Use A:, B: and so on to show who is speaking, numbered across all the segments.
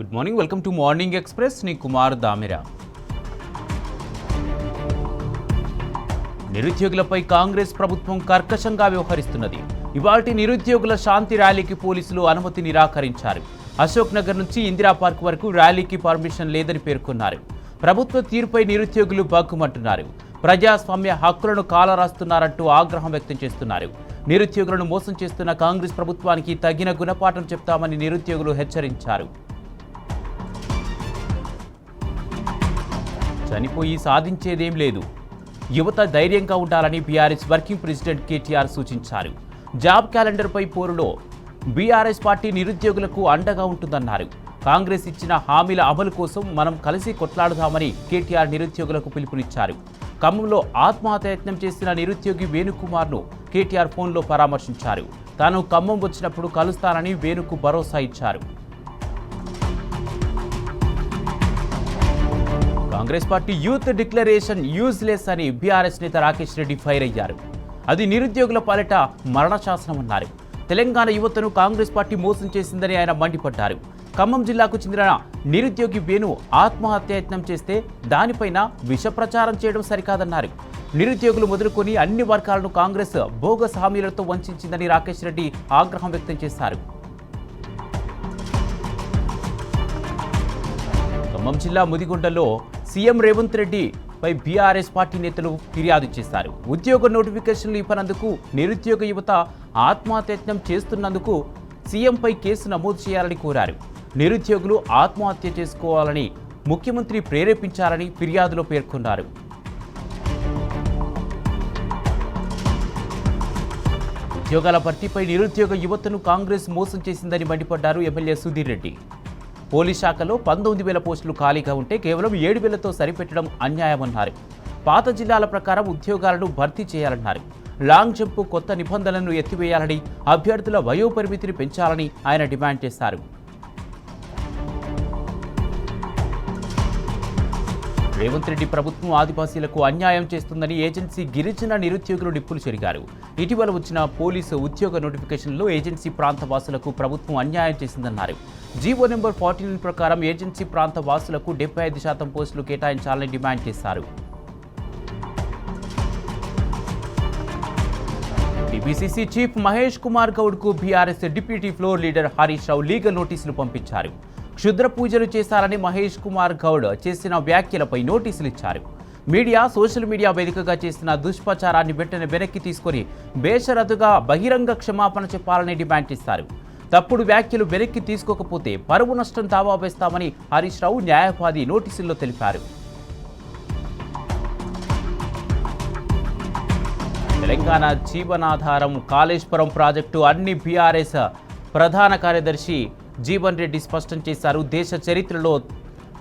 A: Good morning, welcome to morning express. నీ కుమార్ దామిరా. నిరుద్యోగులపై కాంగ్రెస్ ప్రభుత్వం కర్కశంగా వ్యవహరిస్తున్నది. ఇవాల్టి నిరుద్యోగుల శాంతి ర్యాలీకి పోలీసులు అనుమతి నిరాకరించారు. అశోక్ నగర్ నుంచి ఇందిరా పార్క్ వరకు ర్యాలీకి పర్మిషన్ లేదని పేర్కొన్నారు. ప్రభుత్వ తీరుపై నిరుద్యోగులు బగ్గుమంటున్నారు. ప్రజాస్వామ్య హక్కులను కాలరాస్తున్నారంటూ ఆగ్రహం వ్యక్తం చేస్తున్నారు. నిరుద్యోగులను మోసం చేస్తున్న కాంగ్రెస్ ప్రభుత్వానికి తగిన గుణపాఠం చెప్తామని నిరుద్యోగులు హెచ్చరించారు. చనిపోయి సాధించేదేం లేదు, యువత ధైర్యంగా ఉండాలని బీఆర్ఎస్ వర్కింగ్ ప్రెసిడెంట్ కేటీఆర్ సూచించారు. జాబ్ క్యాలెండర్పై పోరులో బీఆర్ఎస్ పార్టీ నిరుద్యోగులకు అండగా ఉంటుందన్నారు. కాంగ్రెస్ ఇచ్చిన హామీల అమలు కోసం మనం కలిసి కొట్లాడదామని కేటీఆర్ నిరుద్యోగులకు పిలుపునిచ్చారు. ఖమ్మంలో ఆత్మహత్యయత్నం చేసిన నిరుద్యోగి వేణుకుమార్ను కేటీఆర్ ఫోన్లో పరామర్శించారు. తాను ఖమ్మం వచ్చినప్పుడు కలుస్తానని వేణుకు భరోసా ఇచ్చారు. Congress party youth declaration useless అని బీఆర్ఎస్ నేత రాకేష్ రెడ్డి ఫైర్ అయ్యారు. అది నిరుద్యోగుల పాలిట మరణశాసనమన్నారు. తెలంగాణ యువతను కాంగ్రెస్ పార్టీ మోసం చేసిందని ఆయన మండిపడ్డారు. ఖమ్మం జిల్లాకు చెందిన నిరుద్యోగి వేణు ఆత్మహత్యయత్నం చేస్తే దానిపైన విష ప్రచారం చేయడం సరికాదన్నారు. నిరుద్యోగులు మొదలుకొని అన్ని వర్గాలను కాంగ్రెస్ బోగస్ హామీలతో వంచిందని రాకేష్ రెడ్డి ఆగ్రహం వ్యక్తం చేశారు. ఖమ్మం జిల్లా ముదిగొండలో సీఎం రేవంత్ రెడ్డిపై బీఆర్ఎస్ పార్టీ నేతలు ఫిర్యాదు చేశారు. ఉద్యోగ నోటిఫికేషన్లు ఇవ్వనందుకు నిరుద్యోగ యువత ఆత్మహత్యయత్నం చేస్తున్నందుకు సీఎంపై కేసు నమోదు చేయాలని కోరారు. నిరుద్యోగులు ఆత్మహత్య చేసుకోవాలని ముఖ్యమంత్రి ప్రేరేపించాలని ఫిర్యాదులో పేర్కొన్నారు. ఉద్యోగాల భర్తీపై నిరుద్యోగ యువతను కాంగ్రెస్ మోసం చేసిందని మండిపడ్డారు ఎమ్మెల్యే సుధీర్ రెడ్డి. పోలీస్ శాఖలో 19,000 పోస్టులు ఖాళీగా ఉంటే కేవలం 7,000తో సరిపెట్టడం అన్యాయమన్నారు. పాత జిల్లాల ప్రకారం ఉద్యోగాలను భర్తీ చేయాలన్నారు. లాంగ్ జంప్ కొత్త నిబంధనలను ఎత్తివేయాలని, అభ్యర్థుల వయోపరిమితిని పెంచాలని ఆయన డిమాండ్ చేశారు. రేవంత్ రెడ్డి ప్రభుత్వం ఆదివాసీలకు అన్యాయం చేస్తుందని ఏజెన్సీ గిరిజన నిరుద్యోగులు నిప్పులు చెరిగారు. ఇటీవల వచ్చిన పోలీసు ఉద్యోగ నోటిఫికేషన్లో ఏజెన్సీ ప్రాంత వాసులకు ప్రభుత్వం అన్యాయం చేసిందన్నారు. జీవో నెంబర్ 49 ప్రకారం ఏజెన్సీ ప్రాంత వాసులకు 75% పోస్టులు కేటాయించాలని డిమాండ్ చేశారు. టీపీసీసీ చీఫ్ మహేష్ కుమార్ గౌడ్కు BRS deputy floor leader Harish Rao legal నోటీసులు పంపించారు. క్షుద్ర పూజలు చేశారని మహేష్ కుమార్ గౌడ్ చేసిన వ్యాఖ్యలపై నోటీసులు ఇచ్చారు. సోషల్ మీడియా వేదికగా చేసిన దుష్ప్రచారాన్ని వెనక్కి తీసుకొని బేషరతుగా బహిరంగ క్షమాపణ చెప్పాలని డిమాండ్ చేశారు. తప్పుడు వ్యాఖ్యలు వెనక్కి తీసుకోకపోతే పరువు నష్టం దావా వేస్తామని హరీష్ రావు న్యాయవాది నోటీసుల్లో తెలిపారు. తెలంగాణ జీవనాధారం కాళేశ్వరం ప్రాజెక్టు అన్ని బీఆర్ఎస్ ప్రధాన కార్యదర్శి జీవన్ రెడ్డి స్పష్టం చేశారు. దేశ చరిత్రలో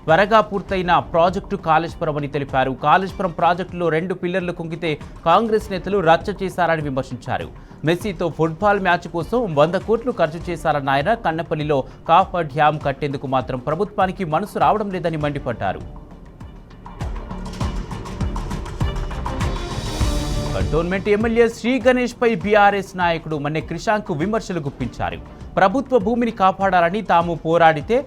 A: త్వరగా పూర్తయిన ప్రాజెక్టు కాళేశ్వరం అని తెలిపారు. కాళేశ్వరం ప్రాజెక్టులో 2 పిల్లర్లు కుంగితే కాంగ్రెస్ నేతలు రచ్చ చేశారని విమర్శించారు. మెస్సీతో ఫుట్బాల్ మ్యాచ్ కోసం 100 కోట్లు ఖర్చు చేశారన్న ఆయన కన్నపల్లిలో కాఫర్ డ్యాం కట్టేందుకు మాత్రం ప్రభుత్వానికి మనసు రావడం లేదని మండిపడ్డారు. కంటోన్మెంట్ ఎమ్మెల్యే శ్రీ గణేష్ పై బీఆర్ఎస్ నాయకుడు మన్నె క్రిషాంక్ విమర్శలు గుప్పించారు. ప్రభుత్వ భూమిని కాపాడాలని తాము పోరాడితే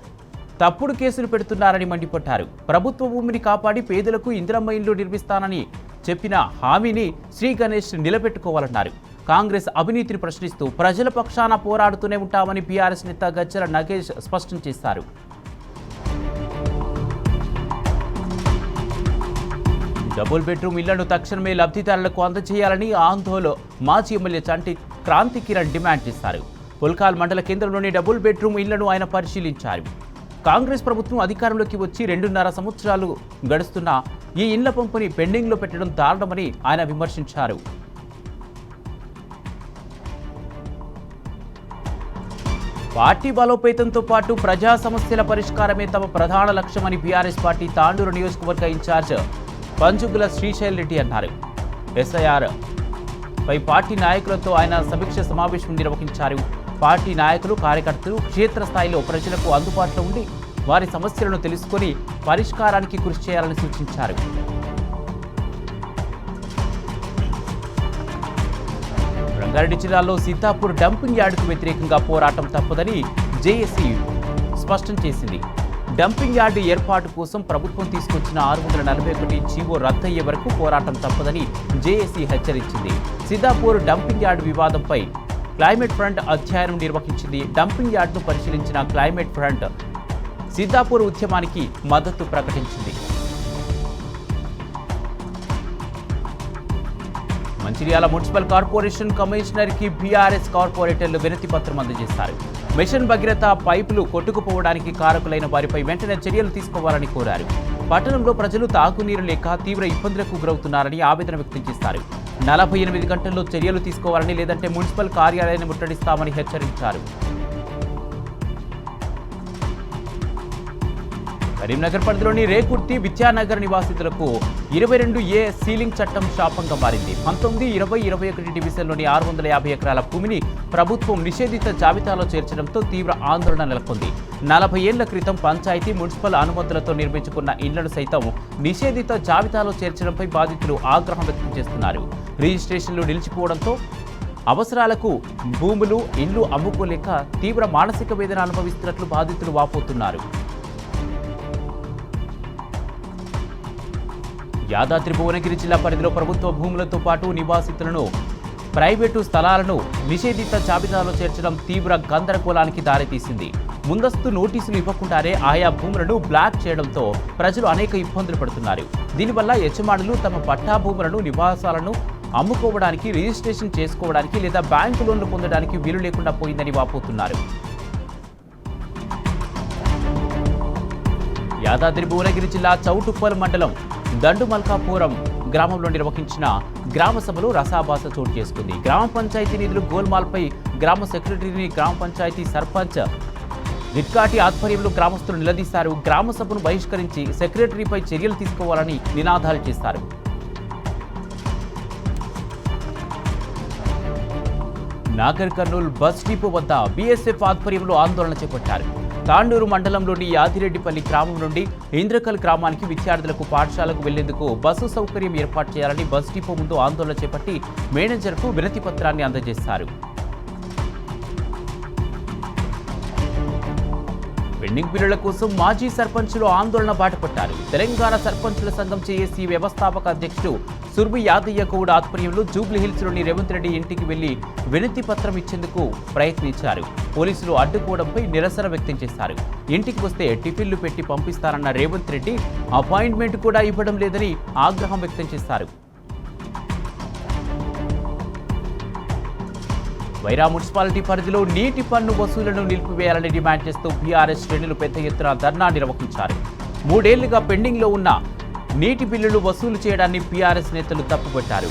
A: తప్పుడు కేసులు పెడుతున్నారని మండిపడ్డారు. ప్రభుత్వ భూమిని కాపాడి పేదలకు ఇందిరమ్మ ఇళ్లు నిర్మిస్తానని చెప్పిన హామీని శ్రీ గణేష్ నిలబెట్టుకోవాలన్నారు. కాంగ్రెస్ అవినీతిని ప్రశ్నిస్తూ ప్రజల పక్షాన పోరాడుతూనే ఉంటామని బీఆర్ఎస్ నేత గజ్జల నగేష్ స్పష్టం చేశారు. డబుల్ బెడ్రూమ్ ఇళ్లను తక్షణమే లబ్ధిదారులకు అందజేయాలని ఆందోళన మాజీ ఎమ్మెల్యే చంటి క్రాంతి కిరణ్ డిమాండ్ చేశారు. పుల్కాల్ మండల కేంద్రంలోని డబుల్ బెడ్రూమ్ ఇళ్లను ఆయన పరిశీలించారు. కాంగ్రెస్ ప్రభుత్వం అధికారంలోకి వచ్చి 2.5 సంవత్సరాలు గడుస్తున్నా ఈ ఇళ్ల పంపిణీ పెండింగ్లో పెట్టడం దారుణమని ఆయన విమర్శించారు. పార్టీ బలోపేతంతో పాటు ప్రజా సమస్యల పరిష్కారమే తమ ప్రధాన లక్ష్యమని బీఆర్ఎస్ పార్టీ తాండూరు నియోజకవర్గ ఇన్ఛార్జ్ పంజుగుల శ్రీశైల్ రెడ్డి అన్నారు. ఎస్ఐఆర్ పై పార్టీ నాయకులతో ఆయన సమీక్ష సమావేశం నిర్వహించారు. పార్టీ నాయకులు, కార్యకర్తలు క్షేత్రస్థాయిలో ప్రజలకు అందుబాటులో ఉండి వారి సమస్యలను తెలుసుకొని పరిష్కారానికి కృషి చేయాలని సూచించారు. రంగారెడ్డి జిల్లాలో సీతాపూర్ డంపింగ్ యార్డుకు వ్యతిరేకంగా పోరాటం తప్పదని జేఏసీ స్పష్టం చేసింది. డంపింగ్ యార్డు ఏర్పాటు కోసం ప్రభుత్వం తీసుకొచ్చిన 641 జీవో రద్దయ్యే వరకు పోరాటం తప్పదని జేఏసీ హెచ్చరించింది. సిద్దాపూర్ డంపింగ్ యార్డు వివాదంపై క్లైమేట్ ఫ్రంట్ అధ్యయనం నిర్వహించింది. డంపింగ్ యార్డును పరిశీలించిన క్లైమేట్ ఫ్రంట్ సిద్దాపూర్ ఉద్యమానికి మద్దతు ప్రకటించింది. మంచిర్యాల మున్సిపల్ కార్పొరేషన్ కమిషనర్కి బీఆర్ఎస్ కార్పొరేటర్లు వినతి పత్రం అందజేశారు. మిషన్ భగీరథ పైపులు కొట్టుకుపోవడానికి కారకులైన వారిపై వెంటనే చర్యలు తీసుకోవాలని కోరారు. పట్టణంలో ప్రజలు తాగునీరు లేక తీవ్ర ఇబ్బందులకు గురవుతున్నారని ఆవేదన వ్యక్తం చేశారు. 48 గంటల్లో చర్యలు తీసుకోవాలని, లేదంటే మున్సిపల్ కార్యాలయాన్ని ముట్టడిస్తామని హెచ్చరించారు. కరీంనగర్ పరిధిలోని రేకుర్తి విద్యానగర్ నివాసితులకు 22A సీలింగ్ చట్టం శాపంగా మారింది. 19, 20, 21 డివిజన్లోని 650 ఎకరాల భూమిని ప్రభుత్వం నిషేధిత జాబితాలో చేర్చడంతో తీవ్ర ఆందోళన నెలకొంది. 40 ఏళ్ల క్రితం పంచాయతీ మున్సిపల్ అనుమతులతో నిర్మించుకున్న ఇళ్లను సైతం నిషేధిత జాబితాలో చేర్చడంపై బాధితులు ఆగ్రహం వ్యక్తం చేస్తున్నారు. రిజిస్ట్రేషన్లు నిలిచిపోవడంతో అవసరాలకు భూములు, ఇళ్లు అమ్ముకోలేక తీవ్ర మానసిక వేదన అనుభవిస్తున్నట్లు బాధితులు వాపోతున్నారు. యాదాద్రి భువనగిరి జిల్లా పరిధిలో ప్రభుత్వ భూములతో పాటు నివాసితులను, ప్రైవేటు స్థలాలను నిషేధిత జాబితాలో చేర్చడం తీవ్ర గందరగోళానికి దారితీసింది. ముందస్తు నోటీసులు ఇవ్వకుండానే ఆయా భూములను బ్లాక్ చేయడంతో ప్రజలు అనేక ఇబ్బందులు పడుతున్నారు. దీనివల్ల యజమానులు తమ పట్టా భూములను, నివాసాలను అమ్ముకోవడానికి, రిజిస్ట్రేషన్ చేసుకోవడానికి లేదా బ్యాంకు లోన్లు పొందడానికి వీలు లేకుండా పోయిందని వాపోతున్నారు. యాదాద్రి భువనగిరి జిల్లా చౌటుప్పల్ మండలం దండుమల్కాపురం గ్రామంలో నిర్వహించిన గ్రామ సభలో రసాభాస చోటు చేసుకుంది. గ్రామ పంచాయతీ నిధులు గోల్మాల్పై గ్రామ సెక్రటరీని గ్రామ పంచాయతీ సర్పంచ్ గిట్కాటి ఆధ్వర్యంలో గ్రామస్తులు నిలదీశారు. గ్రామ సభను బహిష్కరించి సెక్రటరీపై చర్యలు తీసుకోవాలని నినాదాలు చేశారు. నాగర్ కర్నూల్ బస్ డిపో వద్ద బీఎస్ఎఫ్ ఆధ్వర్యంలో ఆందోళన చేపట్టారు. తాండూరు మండలంలోని యాదిరెడ్డిపల్లి గ్రామం నుండి ఇంద్రకల్ గ్రామానికి విద్యార్థులకు పాఠశాలకు వెళ్లేందుకు బస్సు సౌకర్యం ఏర్పాటు చేయాలని బస్ డిపో ముందు ఆందోళన చేపట్టి మేనేజర్కు వినతి పత్రాన్ని అందజేశారు. పెండింగ్ బిల్లుల కోసం మాజీ సర్పంచులు ఆందోళన బాటపట్టారు. తెలంగాణ సర్పంచుల సంఘం జేఏసీ వ్యవస్థాపక అధ్యక్షుడు సుర్బి యాదయ్య గౌడ్ ఆధ్వర్యంలో జూబ్లీహిల్స్లోని రేవంత్ రెడ్డి ఇంటికి వెళ్లి వినతి పత్రం ఇచ్చేందుకు ప్రయత్నించారు. పోలీసులు అడ్డుకోవడంపై నిరసన వ్యక్తం చేశారు. ఇంటికి వస్తే టిఫిన్లు పెట్టి పంపిస్తారన్న రేవంత్ రెడ్డి అపాయింట్మెంట్ కూడా ఇవ్వడం లేదని ఆగ్రహం వ్యక్తం చేశారు. వైరా మున్సిపాలిటీ పరిధిలో నీటి పన్ను వసూళ్లను నిలిపివేయాలని డిమాండ్ చేస్తూ బీఆర్ఎస్ శ్రేణులు పెద్ద ఎత్తున ధర్నా నిర్వహించారు. 3 ఏళ్లుగా పెండింగ్లో ఉన్న నీటి బిల్లులు వసూలు చేయడాన్ని బీఆర్ఎస్ నేతలు తప్పుపట్టారు.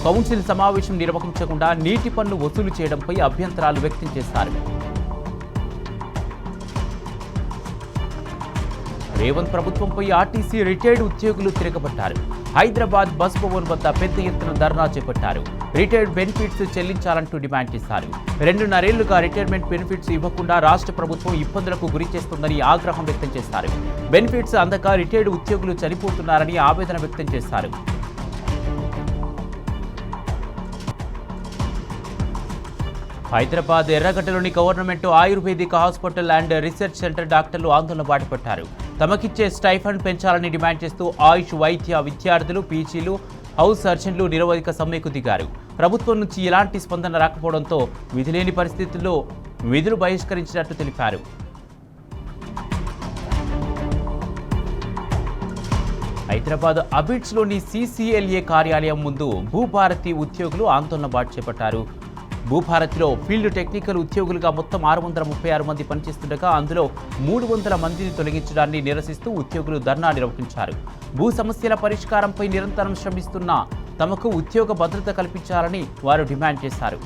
A: కౌన్సిల్ సమావేశం నిర్వహించకుండా నీటి పన్ను వసూలు చేయడంపై అభ్యంతరాలు వ్యక్తం చేశారు. రేవంత్ ప్రభుత్వంపై ఆర్టీసీ రిటైర్డ్ ఉద్యోగులు తిరగబట్టారు. హైదరాబాద్ బస్ భవన్ వద్ద పెద్ద ఎత్తున ధర్నా చేపట్టారు. రిటైర్డ్ బెనిఫిట్స్ చెల్లించాలంటూ డిమాండ్ చేశారు. 2.5 ఏళ్లుగా రిటైర్మెంట్ బెనిఫిట్స్ ఇవ్వకుండా రాష్ట్ర ప్రభుత్వం ఇబ్బందులకు గురి చేస్తుందని ఆగ్రహం వ్యక్తం చేశారు. బెనిఫిట్స్ అందక రిటైర్డ్ ఉద్యోగులు చనిపోతున్నారని ఆవేదన వ్యక్తం చేశారు. హైదరాబాద్ ఎర్రగడ్డలోని government ayurvedic hospital and research centre డాక్టర్లు ఆందోళన బాటపట్టారు. తమకిచ్చే స్టైఫండ్ పెంచాలని డిమాండ్ చేస్తూ ఆయుష్ వైద్య విద్యార్థులు, పీజీలు, హౌస్ సర్జన్లు నిరవధిక సమ్మెకు దిగారు. ప్రభుత్వం నుంచి ఎలాంటి స్పందన రాకపోవడంతో విధిలేని పరిస్థితుల్లో విధులు బహిష్కరించినట్టు తెలిపారు. హైదరాబాద్ అబిడ్స్లోని CCLA కార్యాలయం ముందు భూభారతి ఉద్యోగులు ఆందోళన బాట చేపట్టారు. భూభారతిలో ఫీల్డ్ టెక్నికల్ ఉద్యోగులుగా మొత్తం 636 మంది పనిచేస్తుండగా అందులో 300 మందిని తొలగించడాన్ని నిరసిస్తూ ఉద్యోగులు ధర్నా నిర్వహించారు. భూ సమస్యల పరిష్కారంపై నిరంతరం శ్రమిస్తున్న తమకు ఉద్యోగ భద్రత కల్పించాలని వారు డిమాండ్ చేశారు.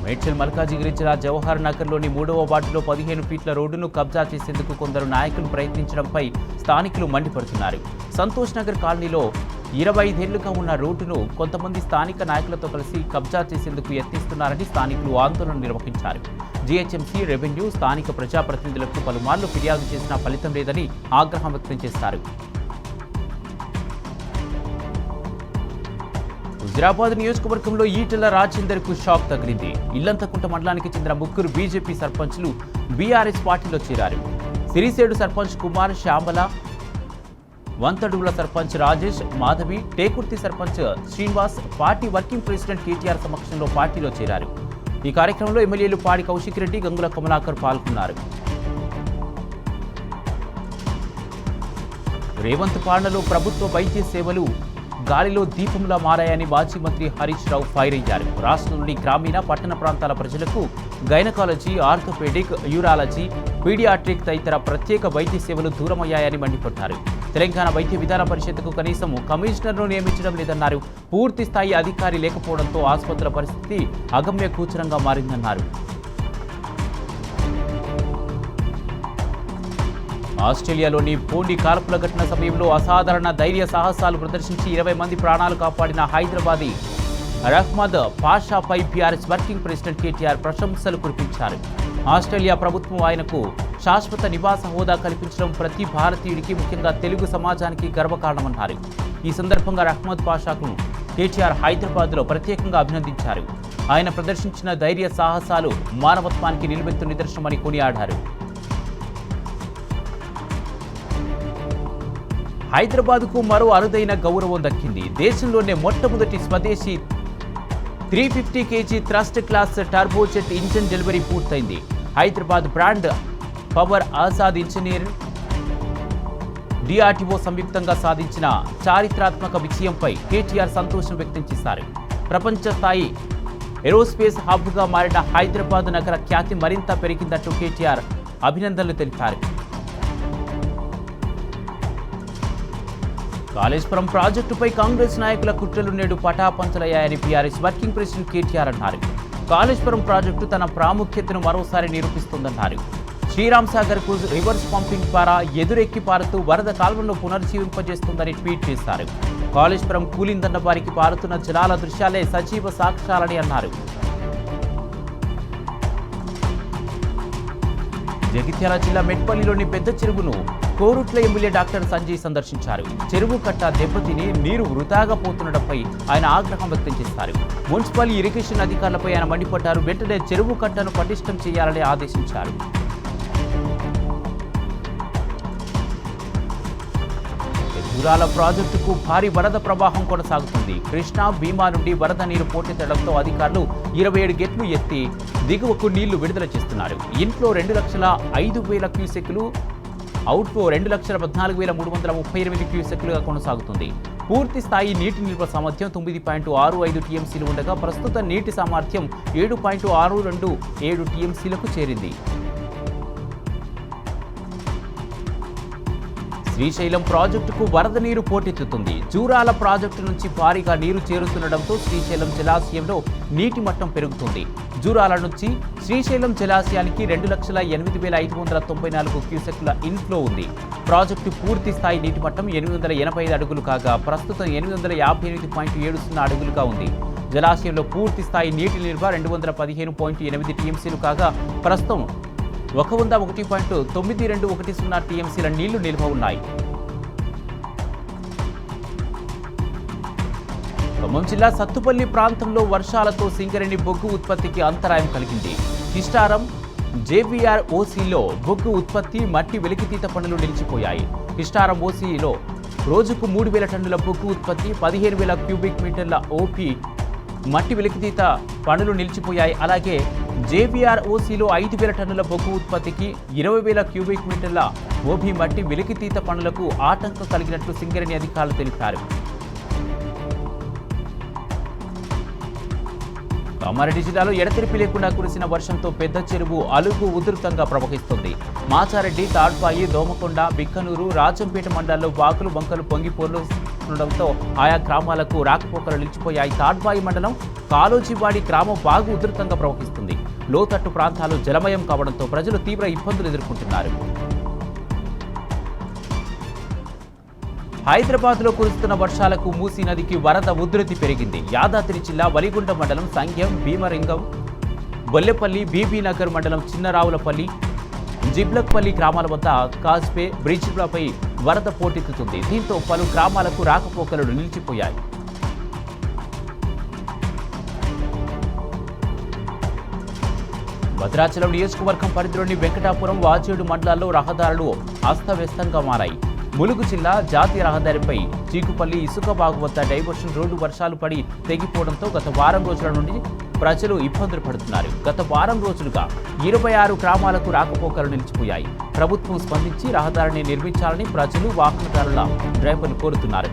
A: మేడ్చల్ మల్కాజిగిరి జిల్లా జవహర్ నగర్లోని 3వ వార్డులో 15 ఫీట్ల రోడ్డును కబ్జా చేసేందుకు కొందరు నాయకులు ప్రయత్నించడంపై స్థానికులు మండిపడుతున్నారు. సంతోష్ నగర్ కాలనీలో 25 ఏళ్లుగా ఉన్న రోడ్డును కొంతమంది స్థానిక నాయకులతో కలిసి కబ్జా చేసేందుకు యత్నిస్తున్నారని స్థానికులు ఆందోళన నిర్వహించారు. జీహెచ్ఎంసీ, రెవెన్యూ, స్థానిక ప్రజాప్రతినిధులకు పలుమార్లు ఫిర్యాదు చేసినా ఫలితం లేదని ఆగ్రహం వ్యక్తం చేశారు. హుజురాబాద్ నియోజకవర్గంలో ఈటెల రాజేందర్కు షాక్ తగిలింది. ఇల్లంతకుంట మండలానికి చెందిన ముగ్గురు బీజేపీ సర్పంచ్లు బీఆర్ఎస్ పార్టీలో చేరారు. Sirisedu sarpanch Kumar Shyamala, Vanthadugula sarpanch Rajesh, Madhavi, Tekurthi sarpanch Srinivas party working president KTR సమక్షంలో పార్టీలో చేరారు. ఈ కార్యక్రమంలో ఎమ్మెల్యేలు పాడి కౌశిక్ రెడ్డి, గంగుల కమలాకర్ పాల్గొన్నారు. రేవంత్ పాలనలో ప్రభుత్వ వైద్య సేవలు గాలిలో దీపంలా మారాయని మాజీ మంత్రి హరీష్ రావు ఫైర్ అయ్యారు. రాష్ట్రంలోని గ్రామీణ పట్టణ ప్రాంతాల ప్రజలకు గైనకాలజీ, ఆర్థోపెడిక్, యూరాలజీ, పీడియాట్రిక్ తదితర ప్రత్యేక వైద్య సేవలు దూరమయ్యాయని మండిపడ్డారు. తెలంగాణ వైద్య విధాన పరిషత్కు కనీసం కమిషనర్ను నియమించడం లేదన్నారు. పూర్తి స్థాయి అధికారి లేకపోవడంతో ఆసుపత్రుల పరిస్థితి అగమ్య గోచరంగా మారిందన్నారు. ఆస్ట్రేలియాలోని పోండి కాల్పుల ఘటన సమయంలో అసాధారణ ధైర్య సాహసాలు ప్రదర్శించి 20 మంది ప్రాణాలు కాపాడిన హైదరాబాదీ రహ్మద్ పాషాపై బీఆర్ఎస్ వర్కింగ్ ప్రెసిడెంట్ కేటీఆర్ ప్రశంసలు కురిపించారు. ఆస్ట్రేలియా ప్రభుత్వం ఆయనకు శాశ్వత నివాస హోదా కల్పించడం ప్రతి భారతీయుడికి, ముఖ్యంగా తెలుగు సమాజానికి గర్వకారణమన్నారు. ఈ సందర్భంగా రహ్మద్ పాషాకు కేటీఆర్ హైదరాబాద్లో ప్రత్యేకంగా అభినందించారు. ఆయన ప్రదర్శించిన ధైర్య సాహసాలు మానవత్వానికి నిలువెత్తు నిదర్శనమని కొనియాడారు. హైదరాబాద్కు మరో అరుదైన గౌరవం దక్కింది. దేశంలోనే మొట్టమొదటి స్వదేశీ 350 kg thrust class turbojet engine delivery పూర్తయింది. Hyderabad brand power Azad engineer DRDO సంయుక్తంగా సాధించిన చారిత్రాత్మక విజయంపై కేటీఆర్ సంతోషం వ్యక్తం చేశారు. ప్రపంచ స్థాయి ఏరోస్పేస్ హబ్గా మారిన హైదరాబాద్ నగర ఖ్యాతి మరింత పెరిగిందంటూ కేటీఆర్ అభినందనలు తెలిపారు. కాళేశ్వరం ప్రాజెక్టుపై కాంగ్రెస్ నాయకుల కుట్రలు నేడు పటాపంచలయ్యాయని బీఆర్ఎస్ వర్కింగ్ ప్రెసిడెంట్ కేటీఆర్ అన్నారు. కాళేశ్వరం ప్రాజెక్టు తన ప్రాముఖ్యతను మరోసారి నిరూపిస్తోందన్నారు. శ్రీరామ్ సాగర్ కు రివర్స్ పంపింగ్ ద్వారా ఎదురెక్కి పారుతూ వరద కాల్వలను పునరుజ్జీవింపజేస్తుందని ట్వీట్ చేశారు. కాళేశ్వరం కూలిందన్న వారికి పారుతున్న జలాల దృశ్యాలే సజీవ సాక్ష్యాలని అన్నారు. జగిత్యాల జిల్లా మెట్పల్లిలోని పెద్ద చెరువును కోరుట్ల ఎమ్మెల్యే డాక్టర్ సంజయ్ సందర్శించారు. చెరువు కట్ట దెబ్బతిని నీరు వృధాగా పోతుండటంపై ఆయన ఆగ్రహం వ్యక్తం చేశారు. మున్సిపల్ ఇరిగేషన్ అధికారులపై ఆయన మండిపడ్డారు. వెంటనే చెరువు కట్టను పటిష్టం చేయాలని ఆదేశించారు. జూరాల ప్రాజెక్టుకు భారీ వరద ప్రవాహం కొనసాగుతుంది. కృష్ణా, భీమా నుండి వరద నీరు పోటెత్తడంతో అధికారులు 27 గేట్లు ఎత్తి దిగువకు నీళ్లు విడుదల చేస్తున్నారు. ఇన్ఫ్లో 2,05,000 క్యూసెక్లు, అవుట్ఫ్లో 2,14,338 క్యూసెక్లుగా కొనసాగుతుంది. పూర్తి స్థాయి నీటి నిల్వ సామర్థ్యం 9.65 టీఎంసీలు ఉండగా ప్రస్తుత నీటి సామర్థ్యం 7.627 టీఎంసీలకు చేరింది. శ్రీశైలం ప్రాజెక్టుకు వరద నీరు పోటెత్తుతుంది. జూరాల ప్రాజెక్టు నుంచి భారీగా నీరు చేరుతుండటంతో శ్రీశైలం జలాశయంలో నీటి మట్టం పెరుగుతుంది. జూరాల నుంచి శ్రీశైలం జలాశయానికి 2,08,594 క్యూసెక్ల ఇన్ఫ్లో ఉంది. ప్రాజెక్టు పూర్తి స్థాయి నీటి మట్టం 885 అడుగులు కాగా ప్రస్తుతం 858.70 అడుగులుగా ఉంది. జలాశయంలో పూర్తి స్థాయి నీటి నిల్వ 215.8 టీఎంసీలు కాగా ప్రస్తుతం 101.9210 టీఎంసీల నీళ్లు నిల్వ ఉన్నాయి. ఖమ్మం జిల్లా సత్తుపల్లి ప్రాంతంలో వర్షాలతో సింగరేణి బొగ్గు ఉత్పత్తికి అంతరాయం కలిగింది. కిస్టారం జేవీఆర్ ఓసీలో బొగ్గు ఉత్పత్తి, మట్టి వెలికితీత పనులు నిలిచిపోయాయి. కిస్టారం ఓసీలో రోజుకు 3,000 టన్నుల బొగ్గు ఉత్పత్తి, 15,000 క్యూబిక్ మీటర్ల ఓపీ మట్టి వెలికితీత పనులు నిలిచిపోయాయి. అలాగే జేబీఆర్ ఓసీలో 5,000 టన్నుల బొగ్గు ఉత్పత్తికి 20,000 క్యూబిక్ మీటర్ల ఓబీ మట్టి వెలికితీత పనులకు ఆటంకం కలిగినట్లు సింగరేణి అధికారులు తెలిపారు. కామారెడ్డి జిల్లాలో ఎడతెరిపి లేకుండా కురిసిన వర్షంతో పెద్ద చెరువు అలుగు ఉధృతంగా ప్రవహిస్తుంది. మాచారెడ్డి, తాడ్పాయి, దోమకొండ, బిక్కనూరు, రాజంపేట మండలాల్లో వాగులు, వంకలు పొంగిపోతుండటంతో ఆయా గ్రామాలకు రాకపోకలు నిలిచిపోయాయి. తాడ్పాయి మండలం కాలోజీవాడి గ్రామం వాగు ఉధృతంగా ప్రవహిస్తుంది. లోతట్టు ప్రాంతాలు జలమయం కావడంతో ప్రజలు తీవ్ర ఇబ్బందులు ఎదుర్కొంటున్నారు. హైదరాబాద్లో కురుస్తున్న వర్షాలకు మూసీ నదికి వరద ఉధృతి పెరిగింది. యాదాద్రి జిల్లా వలిగుండ మండలం సంగ్యం, భీమరింగం, బొల్లెపల్లి, బీబీనగర్ మండలం చిన్నరావులపల్లి, జిబ్లక్పల్లి గ్రామాల వద్ద కాజ్వే బ్రిడ్జిలపై వరద పోటెత్తుతుంది. దీంతో పలు గ్రామాలకు రాకపోకలు నిలిచిపోయాయి. భద్రాచలం నియోజకవర్గం పరిధిలోని వెంకటాపురం, వాచేడు మండలాల్లో రహదారులు అస్తవ్యస్తంగా మారాయి. ములుగు జిల్లా జాతీయ రహదారిపై చీకుపల్లి ఇసుకబాగు వద్ద డైవర్షన్ రోడ్డు వర్షాలు పడి తెగిపోవడంతో గత వారం రోజుల నుండి ప్రజలు ఇబ్బందులు పడుతున్నారు. గత వారం రోజులుగా 26 గ్రామాలకు రాకపోకలు నిలిచిపోయాయి. ప్రభుత్వం స్పందించి రహదారిని నిర్మించాలని ప్రజలు, వాహనదారుల డ్రైవర్లు కోరుతున్నారు.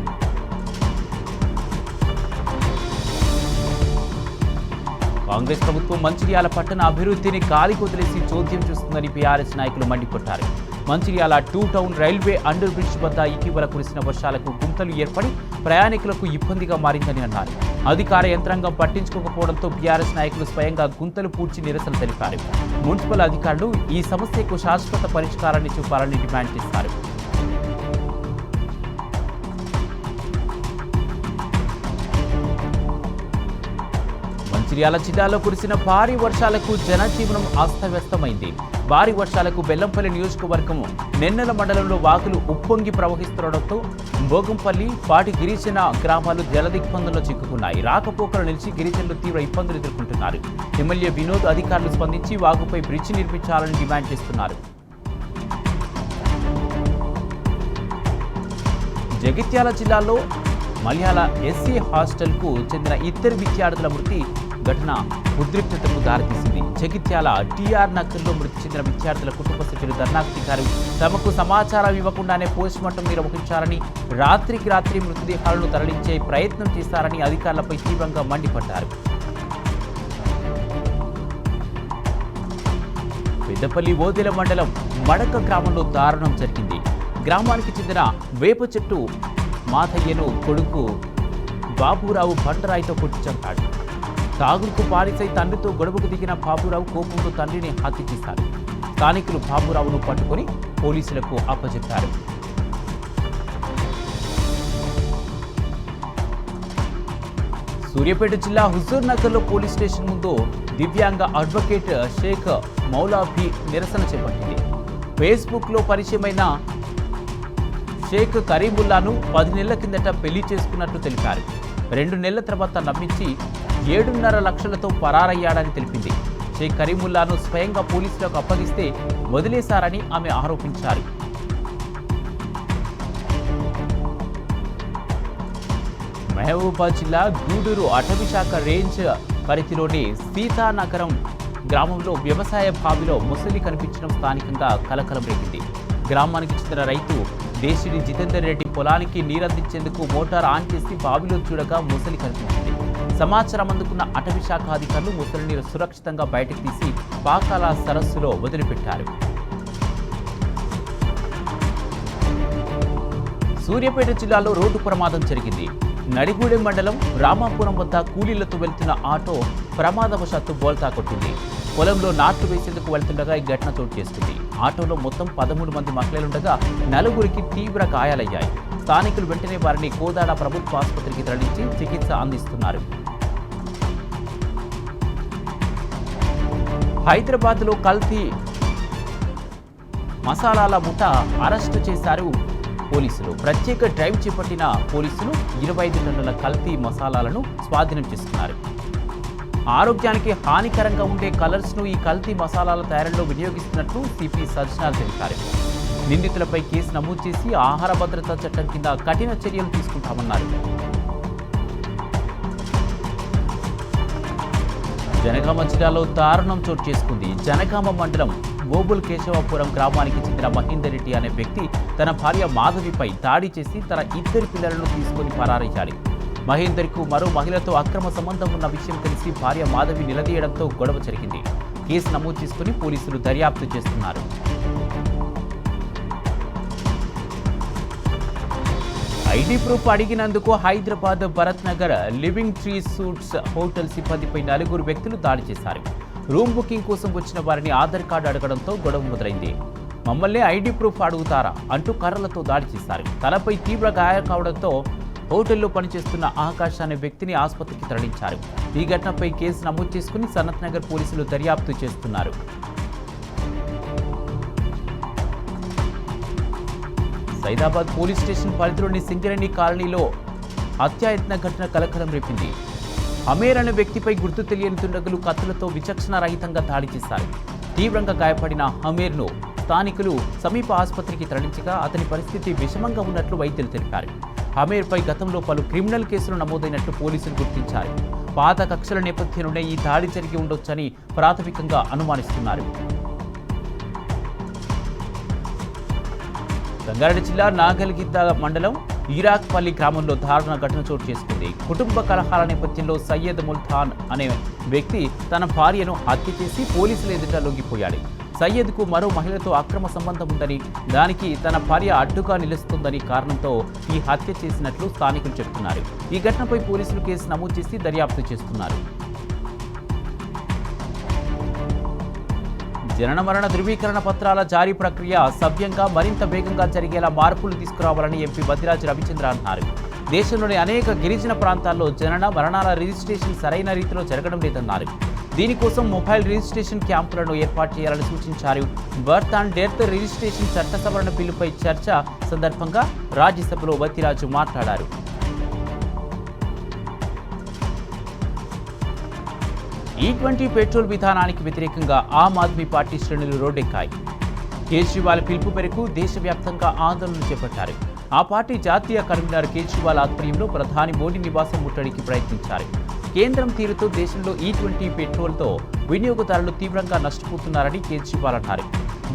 A: కాంగ్రెస్ ప్రభుత్వం మంచిర్యాల పట్టణ అభివృద్ధిని గాలికొదిలేసి చోద్యం చూస్తుందని బీఆర్ఎస్ నాయకులు మండిపడ్డారు. Mancherial 2 town railway under bridge వద్ద ఇటీవల కురిసిన వర్షాలకు గుంతలు ఏర్పడి ప్రయాణికులకు ఇబ్బందిగా మారిందని అన్నారు. అధికార యంత్రాంగం పట్టించుకోకపోవడంతో బీఆర్ఎస్ నాయకులు స్వయంగా గుంతలు పూడ్చి నిరసన తెలిపారు. మున్సిపల్ అధికారులు ఈ సమస్యకు శాశ్వత పరిష్కారాన్ని చూపాలని డిమాండ్ చేశారు. మంచిర్యాల జిల్లాలో కురిసిన భారీ వర్షాలకు జనజీవనం అస్తవ్యస్తమైంది. భారీ వర్షాలకు బెల్లంపల్లి నియోజకవర్గం నెన్నెల మండలంలో వాగులు ఉప్పొంగి ప్రవహిస్తుండటంతో భోగంపల్లి, పాటి గిరిజన గ్రామాలు జలదిగ్బంధంలో చిక్కుకున్నాయి. రాకపోకలు నిలిచి గిరిజనులు తీవ్ర ఇబ్బందులు ఎదుర్కొంటున్నారు. ఎమ్మెల్యే వినోద్ అధికారులు స్పందించి వాగుపై బ్రిడ్జి నిర్మించాలని డిమాండ్ చేస్తున్నారు. జగిత్యాల జిల్లాలో మల్యాల ఎస్సీ హాస్టల్కు చెందిన 2 విద్యార్థుల మృతి ఘటన ఉద్రిక్తతకు దారితీసింది. జగిత్యాల టీఆర్ నగర్లో మృతి చెందిన విద్యార్థుల కుటుంబ సభ్యులు ధర్నాకు దిగారు. తమకు సమాచారం ఇవ్వకుండానే పోస్టుమార్టం నిర్వహించారని, రాత్రికి రాత్రి మృతదేహాలను తరలించే ప్రయత్నం చేశారని అధికారులపై తీవ్రంగా మండిపడ్డారు. పెద్దపల్లి ఓదెల మండలం మడక గ్రామంలో దారుణం జరిగింది. గ్రామానికి చెందిన వేప చెట్టు మాధయ్యను కొడుకు బాబురావు బండరాయితో కొట్టి చంపాడు. తాగుడుకు పారిసై తండ్రితో గొడవకు దిగిన బాబురావు కోపంతో తండ్రిని హత్య చేశారు. స్థానికులు బాబురావును పట్టుకొని పోలీసులకు అప్పచెప్పారు. సూర్యాపేట జిల్లా హుజూర్ నగర్లో పోలీస్ స్టేషన్ ముందు దివ్యాంగ అడ్వకేట్ షేక్ మౌలాభి నిరసన చేపట్టింది. ఫేస్బుక్లో పరిచయమైన షేక్ కరీముల్లాను 10 నెలల కిందట పెళ్లి చేసుకున్నట్లు తెలిపారు. 2 నెలల తర్వాత నమ్మించి 7.5 లక్షలతో పరారయ్యాడని తెలిపింది. షేక్ కరీముల్లాను స్వయంగా పోలీసులకు అప్పగిస్తే వదిలేశారని ఆమె ఆరోపించారు. మహబూబాబాద్ జిల్లా గూడూరు అటవీశాఖ రేంజ్ పరిధిలోని సీతానగరం గ్రామంలో వ్యవసాయ బావిలో ముసలి కనిపించడం స్థానికంగా కలకలం రేగింది. గ్రామానికి చెందిన రైతు దేశిడి జితేందర్ రెడ్డి పొలానికి నీరందించేందుకు మోటార్ ఆన్ చేసి బావిలో చూడగా ముసలి కనిపించింది. సమాచారం అందుకున్న అటవీ శాఖ అధికారులు ముసలిని సురక్షితంగా బయటకు తీసి పాకాల సరస్సులో వదిలిపెట్టారు. సూర్యాపేట జిల్లాలో రోడ్డు ప్రమాదం జరిగింది. నడిగూడెం మండలం రామాపురం వద్ద కూలీలతో వెళ్తున్న ఆటో ప్రమాదవశాత్తు బోల్తా కొట్టింది. పొలంలో నాట్లు వేసేందుకు వెళ్తుండగా ఈ ఘటన చోటు చేసుకుంది. ఆటోలో మొత్తం 13 మంది మహిళలుండగా 4గురికి తీవ్ర గాయాలయ్యాయి. స్థానికులు వెంటనే వారిని కోదాడ ప్రభుత్వ ఆసుపత్రికి తరలించి చికిత్స అందిస్తున్నారు. హైదరాబాద్లో కల్తీ మసాలాల ముఠా అరెస్టు చేశారు పోలీసులు. ప్రత్యేక డ్రైవ్ చేపట్టిన పోలీసులు 25 టన్నుల కల్తీ మసాలాలను స్వాధీనం చేసుకున్నారు. ఆరోగ్యానికి హానికరంగా ఉండే కలర్స్ను ఈ కల్తీ మసాలాల తయారీలో వినియోగిస్తున్నట్లు సిపి సజ్జనార్ తెలిపారు. నిందితులపై కేసు నమోదు చేసి ఆహార భద్రతా చట్టం కింద కఠిన చర్యలు తీసుకుంటామన్నారు. జనగామ జిల్లాలో దారుణం చోటు చేసుకుంది. జనగామ మండలం గోబుల్ కేశవపురం గ్రామానికి చెందిన మహేందర్ రెడ్డి అనే వ్యక్తి తన భార్య మాధవిపై దాడి చేసి తన 2 పిల్లలను తీసుకుని పరారయ్యాడు. మహేందర్కు మరో మహిళతో అక్రమ సంబంధం ఉన్న విషయం తెలిసి భార్య మాధవి నిలదీయడంతో గొడవ జరిగింది. కేసు నమోదు చేసుకుని పోలీసులు దర్యాప్తు చేస్తున్నారు. ఐడి ప్రూఫ్ అడిగినందుకు Hyderabad Bharat Nagar living tree suits hotel సిబ్బందిపై 4 వ్యక్తులు దాడి చేశారు. రూమ్ బుకింగ్ కోసం వచ్చిన వారిని ఆధార్ కార్డు అడగడంతో గొడవ మొదలైంది. మమ్మల్ని ఐడి ప్రూఫ్ అడుగుతారా అంటూ కర్రలతో దాడి చేశారు. తలపై తీవ్ర గాయాలు కావడంతో హోటల్లో పనిచేస్తున్న ఆకాష్ అనే వ్యక్తిని ఆసుపత్రికి తరలించారు. ఈ ఘటనపై కేసు నమోదు చేసుకుని సనత్ నగర్ పోలీసులు దర్యాప్తు చేస్తున్నారు. సైదాబాద్ పోలీస్ స్టేషన్ పరిధిలోని సింగరేణి కాలనీలో హత్యాయత్న ఘటన కలకలం రేపింది. అమీర్ అనే వ్యక్తిపై గుర్తు తెలియని దుండగులు కత్తులతో విచక్షణ రహితంగా దాడి చేశారు. తీవ్రంగా గాయపడిన అమీర్ను స్థానికులు సమీప ఆసుపత్రికి తరలించగా అతని పరిస్థితి విషమంగా ఉన్నట్లు వైద్యులు తెలిపారు. అమీర్పై గతంలో పలు క్రిమినల్ కేసులు నమోదైనట్లు పోలీసులు గుర్తించారు. పాత కక్షల నేపథ్యంలోనే ఈ దాడి జరిగి ఉండొచ్చని ప్రాథమికంగా అనుమానిస్తున్నారు. రంగారెడ్డి జిల్లా నాగల్గిద్ద మండలం ఈరాక్పల్లి గ్రామంలో దారుణ ఘటన చోటు చేసుకుంది. కుటుంబ కలహాల నేపథ్యంలో సయ్యద్ ముల్తాన్ అనే వ్యక్తి తన భార్యను హత్య చేసి పోలీసుల ఎదుట లొంగిపోయాడు. సయ్యద్కు మరో మహిళతో అక్రమ సంబంధం ఉందని, దానికి తన భార్య అడ్డుగా నిలుస్తుందని కారణంతో ఈ హత్య చేసినట్లు స్థానికులు చెబుతున్నారు. ఈ ఘటనపై పోలీసులు కేసు నమోదు చేసి దర్యాప్తు చేస్తున్నారు. జనన మరణ ధృవీకరణ పత్రాల జారీ ప్రక్రియ సవ్యంగా మరింత వేగంగా జరిగేలా మార్పులు తీసుకురావాలని ఎంపీ బద్దిరాజు రవిచంద్ర అన్నారు. దేశంలోని అనేక గిరిజన ప్రాంతాల్లో జనన మరణాల రిజిస్ట్రేషన్ సరైన రీతిలో జరగడం లేదన్నారు. దీనికోసం మొబైల్ రిజిస్ట్రేషన్ క్యాంపులను ఏర్పాటు చేయాలని సూచించారు. బర్త్ అండ్ డెత్ రిజిస్ట్రేషన్ చట్ట సవరణ బిల్లుపై చర్చ సందర్భంగా రాజ్యసభలో బద్దిరాజు మాట్లాడారు. E20 పెట్రోల్ విధానానికి వ్యతిరేకంగా ఆమ్ ఆద్మీ పార్టీ శ్రేణులు రోడ్డెక్కాయి. కేజ్రీవాల్ పిలుపు మేరకు దేశవ్యాప్తంగా ఆందోళనలు చేపట్టారు. ఆ పార్టీ జాతీయ కన్వీనర్ కేజ్రీవాల్ ఆధ్వర్యంలో ప్రధాని మోడీ నివాసం ముట్టడికి ప్రయత్నించారు. కేంద్రం తీరుతో దేశంలో E20 పెట్రోల్తో వినియోగదారులు తీవ్రంగా నష్టపోతున్నారని కేజ్రీవాల్ అన్నారు.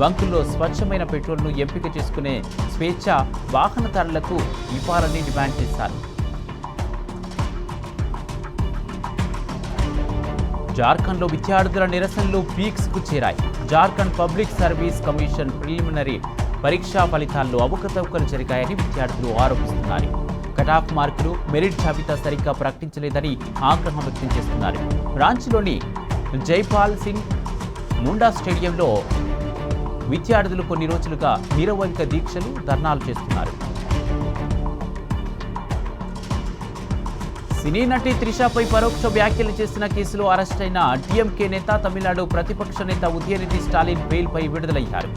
A: బంకుల్లో స్వచ్ఛమైన పెట్రోల్ను ఎంపిక చేసుకునే స్వేచ్ఛ వాహనదారులకు ఇవ్వాలని డిమాండ్ చేశారు. జార్ఖండ్లో విద్యార్థుల నిరసనలు పీక్స్కు చేరాయి. Jharkhand public service commission preliminary పరీక్షా ఫలితాల్లో అవకతవకలు జరిగాయని విద్యార్థులు ఆరోపిస్తున్నారు. కటాఫ్ మార్కులు, మెరిట్ జాబితా సరిగ్గా ప్రకటించలేదని ఆగ్రహం వ్యక్తం చేస్తున్నారు. రాంచీలోని జైపాల్ సింగ్ ముండా స్టేడియంలో విద్యార్థులు కొన్ని రోజులుగా నిరవధిక దీక్షలు, ధర్నాలు చేస్తున్నారు. సినీ నటి త్రిషపై పరోక్ష వ్యాఖ్యలు చేసిన కేసులో అరెస్టైన DMK నేత, తమిళనాడు ప్రతిపక్ష నేత ఉదయనిధి స్టాలిన్ బెయిల్పై విడుదలయ్యారు.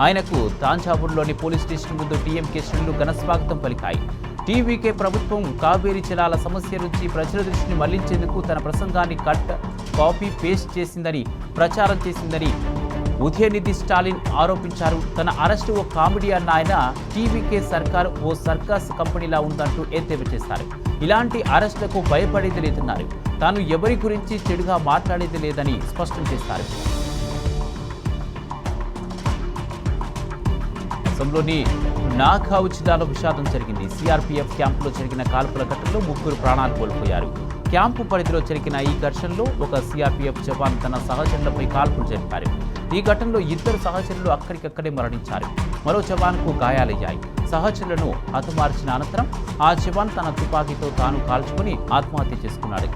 A: ఆయనకు తాంజావూరులోని పోలీస్ స్టేషన్ ముందు DMK శ్రేణులు ఘనస్వాగతం పలికాయి. TVK ప్రభుత్వం కావేరీ జలాల సమస్య నుంచి ప్రజల దృష్టిని మళ్లించేందుకు తన ప్రసంగాన్ని కాపీ పేస్ట్ చేసిందని ప్రచారం చేసిందని ఉదయనిధి స్టాలిన్ ఆరోపించారు. తన అరెస్టు ఓ కామెడీ అన్న ఆయన TVK సర్కార్ ఓ సర్కస్ కంపెనీలా ఉందంటూ ఎద్దేవా చేశారు. ఇలాంటి అరెస్టులకు భయపడేది లేదన్నారు. తాను ఎవరి గురించి చెడుగా మాట్లాడేది లేదని స్పష్టం చేశారు. అసోంలోని నాగావ్ జిల్లాలో విషాదం జరిగింది. CRPF క్యాంపులో జరిగిన కాల్పుల ఘటనలో 3 ప్రాణాలు కోల్పోయారు. క్యాంపు పరిధిలో జరిగిన ఈ ఘర్షణలో ఒక CRPF జవాన్ తన సహచరులపై కాల్పులు జరిపారు. ఈ ఘటనలో 2 సహచరులు అక్కడికక్కడే మరణించారు. మరో జవాన్కు గాయాలయ్యాయి. సహచరులను హతమార్చిన అనంతరం ఆ జవాన్ తన తుపాకీతో తాను కాల్చుకుని ఆత్మహత్య చేసుకున్నాడు.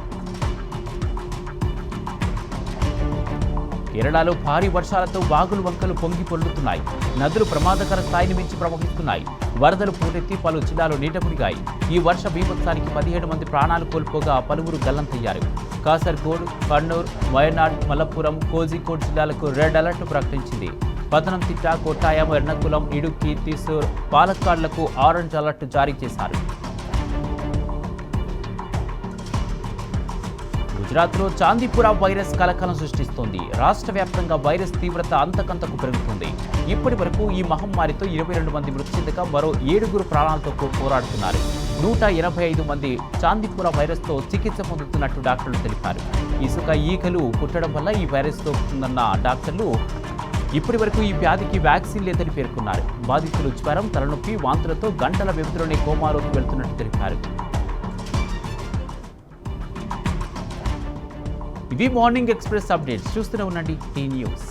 A: కేరళలో భారీ వర్షాలతో వాగులు వంకలు పొంగి పొర్లుతున్నాయి. నదులు ప్రమాదకర స్థాయిని మించి ప్రవహిస్తున్నాయి. వరదలు పోటెత్తి పలు జిల్లాలు నీట మునిగాయి. ఈ వర్ష బీభత్సానికి 17 మంది ప్రాణాలు కోల్పోగా పలువురు గల్లంతయ్యారు. కాసర్గోడ్, కన్నూర్, వయనాడ్, మలప్పురం, కోజికోడ్ జిల్లాలకు రెడ్ అలర్ట్ ప్రకటించింది. పతనంతిట్ట, కొట్టాయం, ఎర్నాకుళం, ఇడుక్కి, త్రిశూర్, పాలక్కాడ్లకు ఆరెంజ్ అలర్ట్ జారీ చేశారు. గుజరాత్లో చాందీపురా వైరస్ కలకలం సృష్టిస్తోంది. రాష్ట్ర వ్యాప్తంగా వైరస్ తీవ్రత అంతకంతకు పెరుగుతుంది. ఇప్పటి వరకు ఈ మహమ్మారితో 22 మంది మృతి చెందగా మరో 7 ప్రాణాలతో పోరాడుతున్నారు. 185 మంది చాందీపురా వైరస్తో చికిత్స పొందుతున్నట్టు డాక్టర్లు తెలిపారు. ఇసుక ఈగలు కుట్టడం వల్ల ఈ వైరస్ సోకుతుందన్న డాక్టర్లు ఇప్పటి వరకు ఈ వ్యాధికి వ్యాక్సిన్ లేదని పేర్కొన్నారు. బాధితులు జ్వరం, తలనొప్పి, వాంతులతో గంటల వ్యవధిలోనే కోమాలోకి వెళ్తున్నట్టు తెలిపారు. ఇవి మార్నింగ్ ఎక్స్ప్రెస్ అప్డేట్స్. చూస్తూనే ఉండండి టీ న్యూస్.